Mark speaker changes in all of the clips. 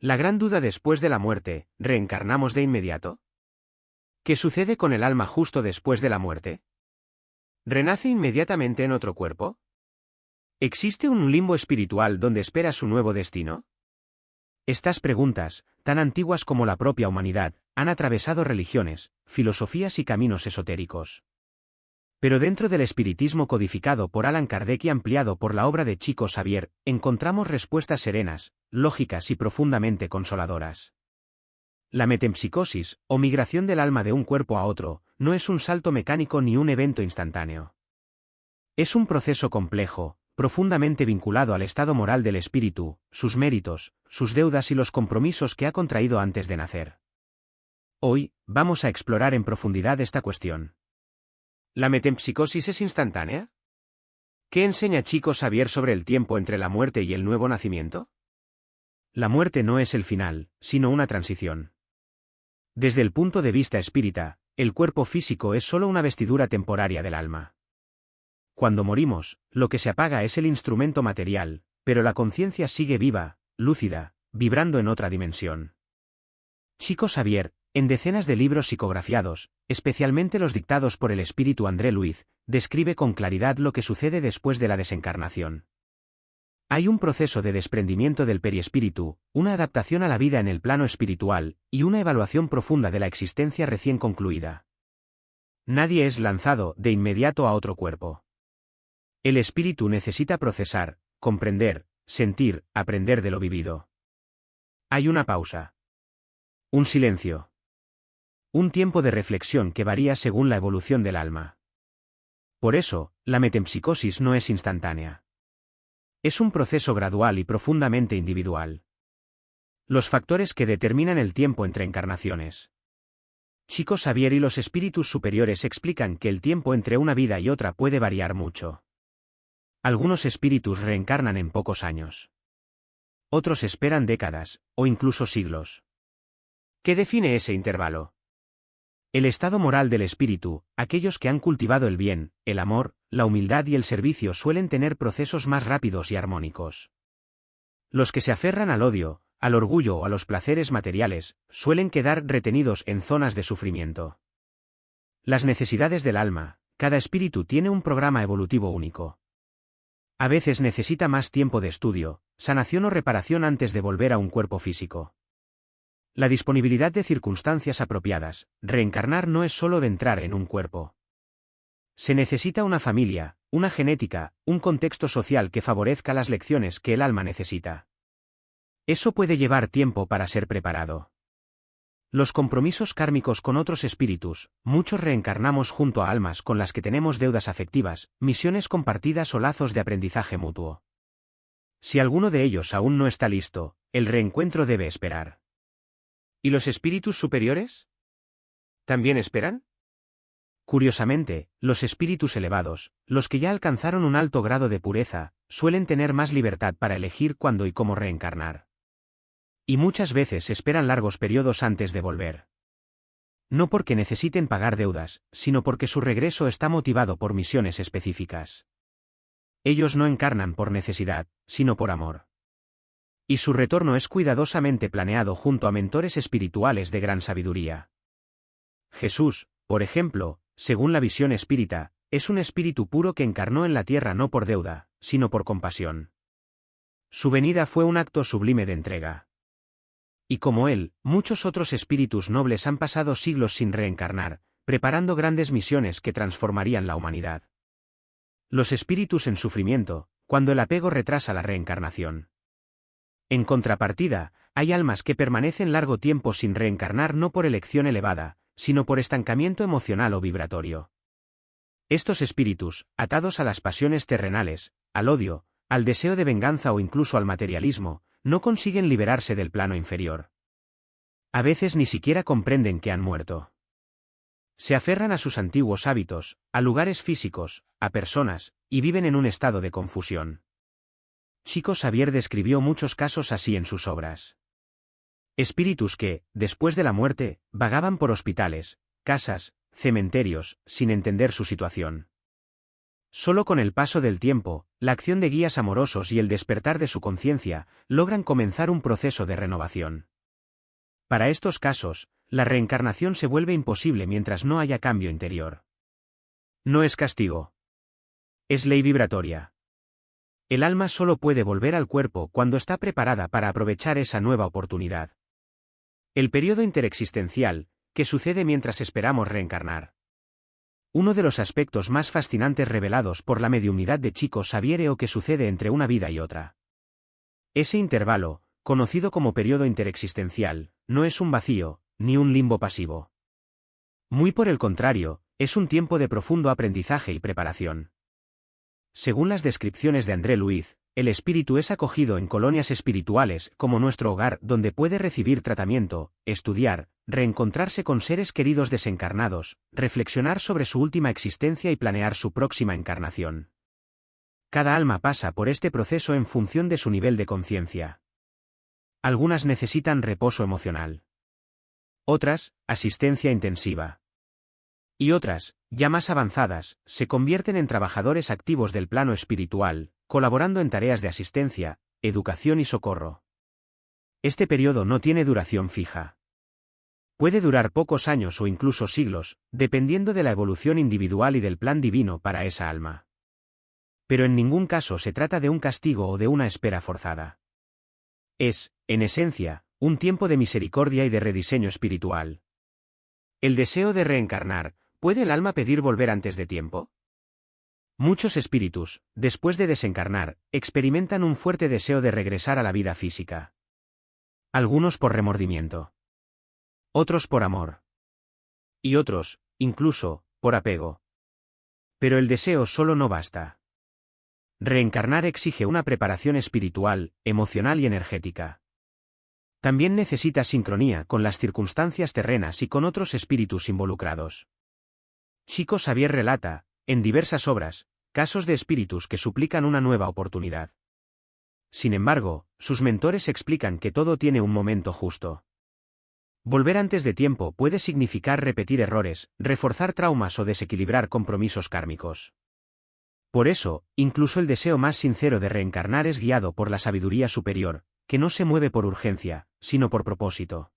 Speaker 1: La gran duda después de la muerte, ¿reencarnamos de inmediato? ¿Qué sucede con el alma justo después de la muerte? ¿Renace inmediatamente en otro cuerpo? ¿Existe un limbo espiritual donde espera su nuevo destino? Estas preguntas, tan antiguas como la propia humanidad, han atravesado religiones, filosofías y caminos esotéricos. Pero dentro del espiritismo codificado por Allan Kardec y ampliado por la obra de Chico Xavier, encontramos respuestas serenas, lógicas y profundamente consoladoras. La metempsicosis, o migración del alma de un cuerpo a otro, no es un salto mecánico ni un evento instantáneo. Es un proceso complejo, profundamente vinculado al estado moral del espíritu, sus méritos, sus deudas y los compromisos que ha contraído antes de nacer. Hoy, vamos a explorar en profundidad esta cuestión. ¿La metempsicosis es instantánea? ¿Qué enseña Chico Xavier sobre el tiempo entre la muerte y el nuevo nacimiento? La muerte no es el final, sino una transición. Desde el punto de vista espírita, el cuerpo físico es solo una vestidura temporaria del alma. Cuando morimos, lo que se apaga es el instrumento material, pero la conciencia sigue viva, lúcida, vibrando en otra dimensión. Chico Xavier, en decenas de libros psicografiados, especialmente los dictados por el espíritu André Luiz, describe con claridad lo que sucede después de la desencarnación. Hay un proceso de desprendimiento del periespíritu, una adaptación a la vida en el plano espiritual, y una evaluación profunda de la existencia recién concluida. Nadie es lanzado de inmediato a otro cuerpo. El espíritu necesita procesar, comprender, sentir, aprender de lo vivido. Hay una pausa. Un silencio. Un tiempo de reflexión que varía según la evolución del alma. Por eso, la metempsicosis no es instantánea. Es un proceso gradual y profundamente individual. Los factores que determinan el tiempo entre encarnaciones. Chico Xavier y los espíritus superiores explican que el tiempo entre una vida y otra puede variar mucho. Algunos espíritus reencarnan en pocos años. Otros esperan décadas, o incluso siglos. ¿Qué define ese intervalo? El estado moral del espíritu. Aquellos que han cultivado el bien, el amor, la humildad y el servicio suelen tener procesos más rápidos y armónicos. Los que se aferran al odio, al orgullo o a los placeres materiales, suelen quedar retenidos en zonas de sufrimiento. Las necesidades del alma. Cada espíritu tiene un programa evolutivo único. A veces necesita más tiempo de estudio, sanación o reparación antes de volver a un cuerpo físico. La disponibilidad de circunstancias apropiadas. Reencarnar no es solo entrar en un cuerpo. Se necesita una familia, una genética, un contexto social que favorezca las lecciones que el alma necesita. Eso puede llevar tiempo para ser preparado. Los compromisos kármicos con otros espíritus. Muchos reencarnamos junto a almas con las que tenemos deudas afectivas, misiones compartidas o lazos de aprendizaje mutuo. Si alguno de ellos aún no está listo, el reencuentro debe esperar. ¿Y los espíritus superiores? ¿También esperan? Curiosamente, los espíritus elevados, los que ya alcanzaron un alto grado de pureza, suelen tener más libertad para elegir cuándo y cómo reencarnar. Y muchas veces esperan largos periodos antes de volver. No porque necesiten pagar deudas, sino porque su regreso está motivado por misiones específicas. Ellos no encarnan por necesidad, sino por amor. Y su retorno es cuidadosamente planeado junto a mentores espirituales de gran sabiduría. Jesús, por ejemplo, según la visión espírita, es un espíritu puro que encarnó en la tierra no por deuda, sino por compasión. Su venida fue un acto sublime de entrega. Y como él, muchos otros espíritus nobles han pasado siglos sin reencarnar, preparando grandes misiones que transformarían la humanidad. Los espíritus en sufrimiento, cuando el apego retrasa la reencarnación. En contrapartida, hay almas que permanecen largo tiempo sin reencarnar no por elección elevada, sino por estancamiento emocional o vibratorio. Estos espíritus, atados a las pasiones terrenales, al odio, al deseo de venganza o incluso al materialismo, no consiguen liberarse del plano inferior. A veces ni siquiera comprenden que han muerto. Se aferran a sus antiguos hábitos, a lugares físicos, a personas, y viven en un estado de confusión. Chico Xavier describió muchos casos así en sus obras. Espíritus que, después de la muerte, vagaban por hospitales, casas, cementerios, sin entender su situación. Solo con el paso del tiempo, la acción de guías amorosos y el despertar de su conciencia, logran comenzar un proceso de renovación. Para estos casos, la reencarnación se vuelve imposible mientras no haya cambio interior. No es castigo. Es ley vibratoria. El alma solo puede volver al cuerpo cuando está preparada para aprovechar esa nueva oportunidad. El periodo interexistencial, que sucede mientras esperamos reencarnar. Uno de los aspectos más fascinantes revelados por la mediumnidad de Chico Xavier o que sucede entre una vida y otra. Ese intervalo, conocido como periodo interexistencial, no es un vacío, ni un limbo pasivo. Muy por el contrario, es un tiempo de profundo aprendizaje y preparación. Según las descripciones de André Luiz, el espíritu es acogido en colonias espirituales como nuestro hogar donde puede recibir tratamiento, estudiar, reencontrarse con seres queridos desencarnados, reflexionar sobre su última existencia y planear su próxima encarnación. Cada alma pasa por este proceso en función de su nivel de conciencia. Algunas necesitan reposo emocional. Otras, asistencia intensiva. Y otras, ya más avanzadas, se convierten en trabajadores activos del plano espiritual, colaborando en tareas de asistencia, educación y socorro. Este periodo no tiene duración fija. Puede durar pocos años o incluso siglos, dependiendo de la evolución individual y del plan divino para esa alma. Pero en ningún caso se trata de un castigo o de una espera forzada. Es, en esencia, un tiempo de misericordia y de rediseño espiritual. El deseo de reencarnar, ¿puede el alma pedir volver antes de tiempo? Muchos espíritus, después de desencarnar, experimentan un fuerte deseo de regresar a la vida física. Algunos por remordimiento. Otros por amor. Y otros, incluso, por apego. Pero el deseo solo no basta. Reencarnar exige una preparación espiritual, emocional y energética. También necesita sincronía con las circunstancias terrenas y con otros espíritus involucrados. Chico Xavier relata, en diversas obras, casos de espíritus que suplican una nueva oportunidad. Sin embargo, sus mentores explican que todo tiene un momento justo. Volver antes de tiempo puede significar repetir errores, reforzar traumas o desequilibrar compromisos kármicos. Por eso, incluso el deseo más sincero de reencarnar es guiado por la sabiduría superior, que no se mueve por urgencia, sino por propósito.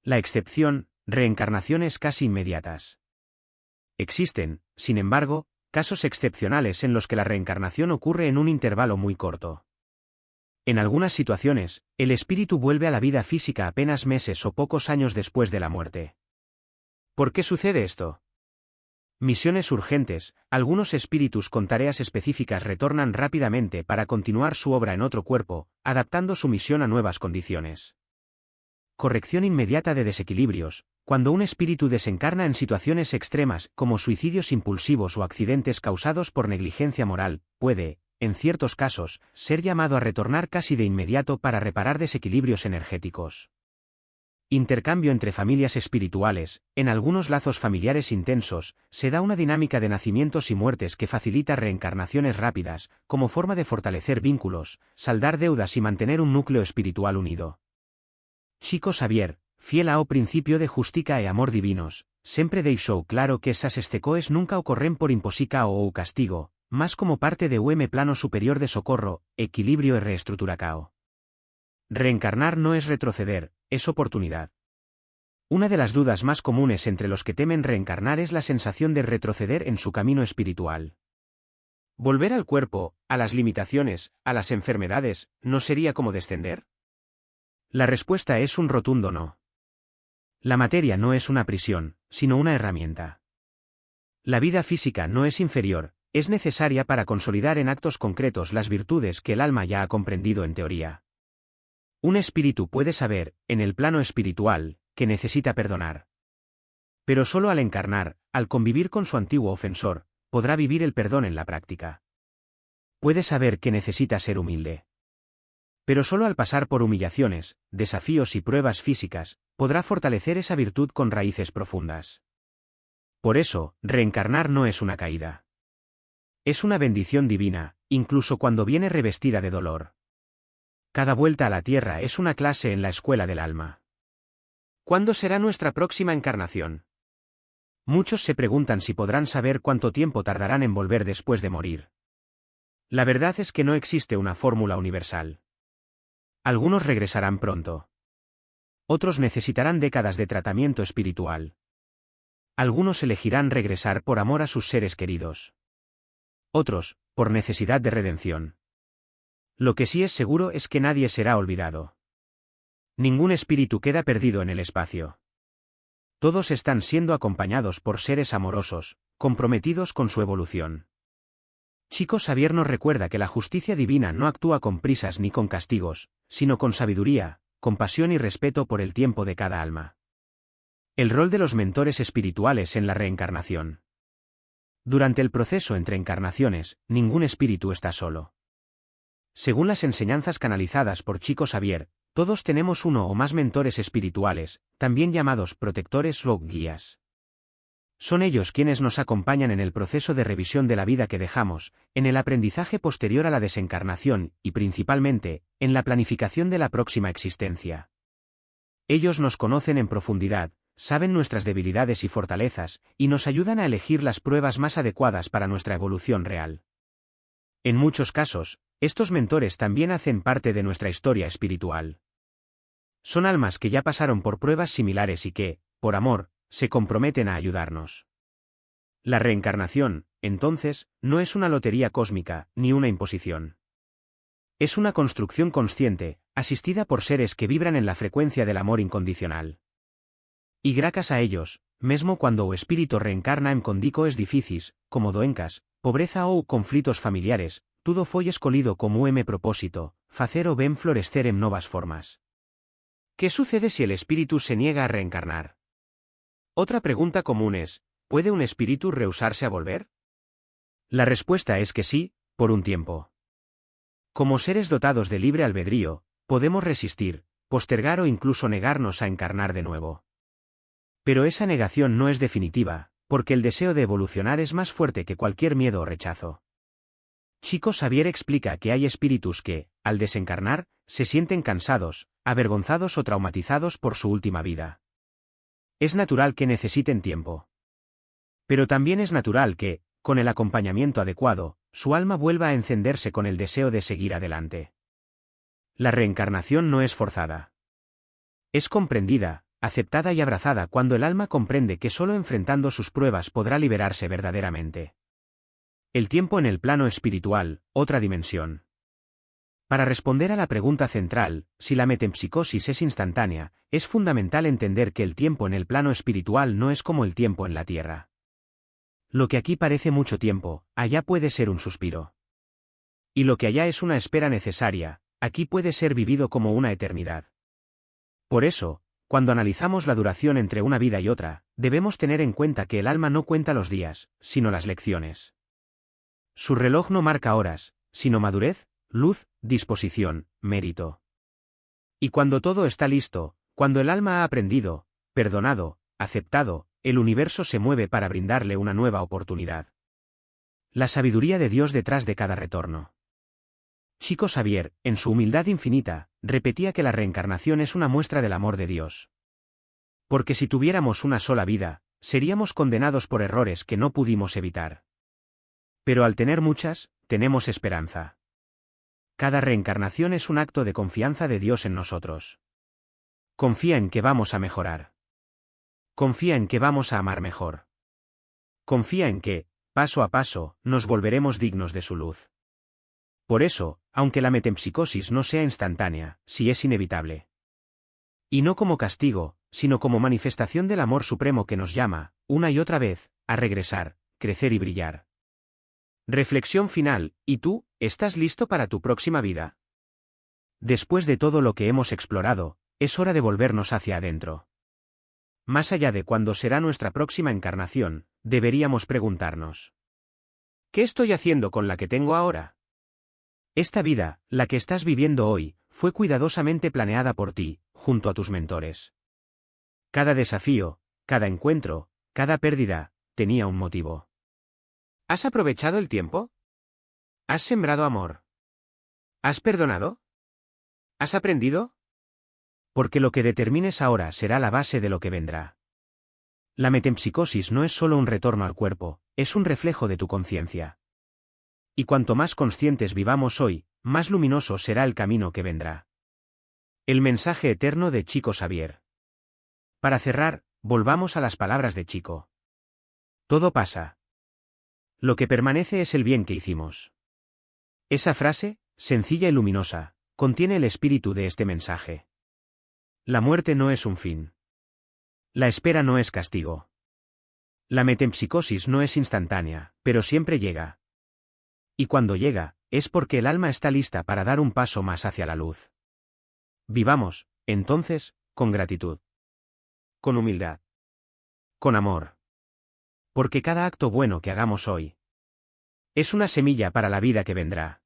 Speaker 1: La excepción, reencarnaciones casi inmediatas. Existen, sin embargo, casos excepcionales en los que la reencarnación ocurre en un intervalo muy corto. En algunas situaciones, el espíritu vuelve a la vida física apenas meses o pocos años después de la muerte. ¿Por qué sucede esto? Misiones urgentes, algunos espíritus con tareas específicas retornan rápidamente para continuar su obra en otro cuerpo, adaptando su misión a nuevas condiciones. Corrección inmediata de desequilibrios, cuando un espíritu desencarna en situaciones extremas como suicidios impulsivos o accidentes causados por negligencia moral, puede, en ciertos casos, ser llamado a retornar casi de inmediato para reparar desequilibrios energéticos. Intercambio entre familias espirituales, en algunos lazos familiares intensos, se da una dinámica de nacimientos y muertes que facilita reencarnaciones rápidas, como forma de fortalecer vínculos, saldar deudas y mantener un núcleo espiritual unido. Chico Xavier, fiel ao principio de justica e amor divinos, sempre deixou claro que esas estecoes nunca ocorren por imposica ou castigo, más como parte de un plano superior de socorro, equilibrio e reestructuracao. Reencarnar no es retroceder, es oportunidad. Una de las dudas más comunes entre los que temen reencarnar es la sensación de retroceder en su camino espiritual. ¿Volver al cuerpo, a las limitaciones, a las enfermedades, no sería como descender? La respuesta es un rotundo no. La materia no es una prisión, sino una herramienta. La vida física no es inferior, es necesaria para consolidar en actos concretos las virtudes que el alma ya ha comprendido en teoría. Un espíritu puede saber, en el plano espiritual, que necesita perdonar. Pero solo al encarnar, al convivir con su antiguo ofensor, podrá vivir el perdón en la práctica. Puede saber que necesita ser humilde. Pero solo al pasar por humillaciones, desafíos y pruebas físicas, podrá fortalecer esa virtud con raíces profundas. Por eso, reencarnar no es una caída. Es una bendición divina, incluso cuando viene revestida de dolor. Cada vuelta a la tierra es una clase en la escuela del alma. ¿Cuándo será nuestra próxima encarnación? Muchos se preguntan si podrán saber cuánto tiempo tardarán en volver después de morir. La verdad es que no existe una fórmula universal. Algunos regresarán pronto. Otros necesitarán décadas de tratamiento espiritual. Algunos elegirán regresar por amor a sus seres queridos. Otros, por necesidad de redención. Lo que sí es seguro es que nadie será olvidado. Ningún espíritu queda perdido en el espacio. Todos están siendo acompañados por seres amorosos, comprometidos con su evolución. Chico Xavier nos recuerda que la justicia divina no actúa con prisas ni con castigos, sino con sabiduría, compasión y respeto por el tiempo de cada alma. El rol de los mentores espirituales en la reencarnación. Durante el proceso entre encarnaciones, ningún espíritu está solo. Según las enseñanzas canalizadas por Chico Xavier, todos tenemos uno o más mentores espirituales, también llamados protectores o guías. Son ellos quienes nos acompañan en el proceso de revisión de la vida que dejamos, en el aprendizaje posterior a la desencarnación y principalmente, en la planificación de la próxima existencia. Ellos nos conocen en profundidad, saben nuestras debilidades y fortalezas, y nos ayudan a elegir las pruebas más adecuadas para nuestra evolución real. En muchos casos, estos mentores también hacen parte de nuestra historia espiritual. Son almas que ya pasaron por pruebas similares y que, por amor, se comprometen a ayudarnos. La reencarnación, entonces, no es una lotería cósmica, ni una imposición. Es una construcción consciente, asistida por seres que vibran en la frecuencia del amor incondicional. Y gracias a ellos, mesmo cuando o espíritu reencarna en condicoes difíciles, como doencas, pobreza ou conflitos familiares, todo foi escolhido como propósito, facer o ben florescer en novas formas. ¿Qué sucede si el espíritu se niega a reencarnar? Otra pregunta común es, ¿puede un espíritu rehusarse a volver? La respuesta es que sí, por un tiempo. Como seres dotados de libre albedrío, podemos resistir, postergar o incluso negarnos a encarnar de nuevo. Pero esa negación no es definitiva, porque el deseo de evolucionar es más fuerte que cualquier miedo o rechazo. Chico Xavier explica que hay espíritus que, al desencarnar, se sienten cansados, avergonzados o traumatizados por su última vida. Es natural que necesiten tiempo. Pero también es natural que, con el acompañamiento adecuado, su alma vuelva a encenderse con el deseo de seguir adelante. La reencarnación no es forzada. Es comprendida, aceptada y abrazada cuando el alma comprende que solo enfrentando sus pruebas podrá liberarse verdaderamente. El tiempo en el plano espiritual, otra dimensión. Para responder a la pregunta central, si la metempsicosis es instantánea, es fundamental entender que el tiempo en el plano espiritual no es como el tiempo en la tierra. Lo que aquí parece mucho tiempo, allá puede ser un suspiro. Y lo que allá es una espera necesaria, aquí puede ser vivido como una eternidad. Por eso, cuando analizamos la duración entre una vida y otra, debemos tener en cuenta que el alma no cuenta los días, sino las lecciones. Su reloj no marca horas, sino madurez, luz, disposición, mérito. Y cuando todo está listo, cuando el alma ha aprendido, perdonado, aceptado, el universo se mueve para brindarle una nueva oportunidad. La sabiduría de Dios detrás de cada retorno. Chico Xavier, en su humildad infinita, repetía que la reencarnación es una muestra del amor de Dios. Porque si tuviéramos una sola vida, seríamos condenados por errores que no pudimos evitar. Pero al tener muchas, tenemos esperanza. Cada reencarnación es un acto de confianza de Dios en nosotros. Confía en que vamos a mejorar. Confía en que vamos a amar mejor. Confía en que, paso a paso, nos volveremos dignos de su luz. Por eso, aunque la metempsicosis no sea instantánea, sí es inevitable. Y no como castigo, sino como manifestación del amor supremo que nos llama, una y otra vez, a regresar, crecer y brillar. Reflexión final, ¿y tú, estás listo para tu próxima vida? Después de todo lo que hemos explorado, es hora de volvernos hacia adentro. Más allá de cuándo será nuestra próxima encarnación, deberíamos preguntarnos: ¿qué estoy haciendo con la que tengo ahora? Esta vida, la que estás viviendo hoy, fue cuidadosamente planeada por ti, junto a tus mentores. Cada desafío, cada encuentro, cada pérdida, tenía un motivo. ¿Has aprovechado el tiempo? ¿Has sembrado amor? ¿Has perdonado? ¿Has aprendido? Porque lo que determines ahora será la base de lo que vendrá. La metempsicosis no es solo un retorno al cuerpo, es un reflejo de tu conciencia. Y cuanto más conscientes vivamos hoy, más luminoso será el camino que vendrá. El mensaje eterno de Chico Xavier. Para cerrar, volvamos a las palabras de Chico. Todo pasa. Lo que permanece es el bien que hicimos. Esa frase, sencilla y luminosa, contiene el espíritu de este mensaje. La muerte no es un fin. La espera no es castigo. La metempsicosis no es instantánea, pero siempre llega. Y cuando llega, es porque el alma está lista para dar un paso más hacia la luz. Vivamos, entonces, con gratitud. Con humildad. Con amor. Porque cada acto bueno que hagamos hoy es una semilla para la vida que vendrá.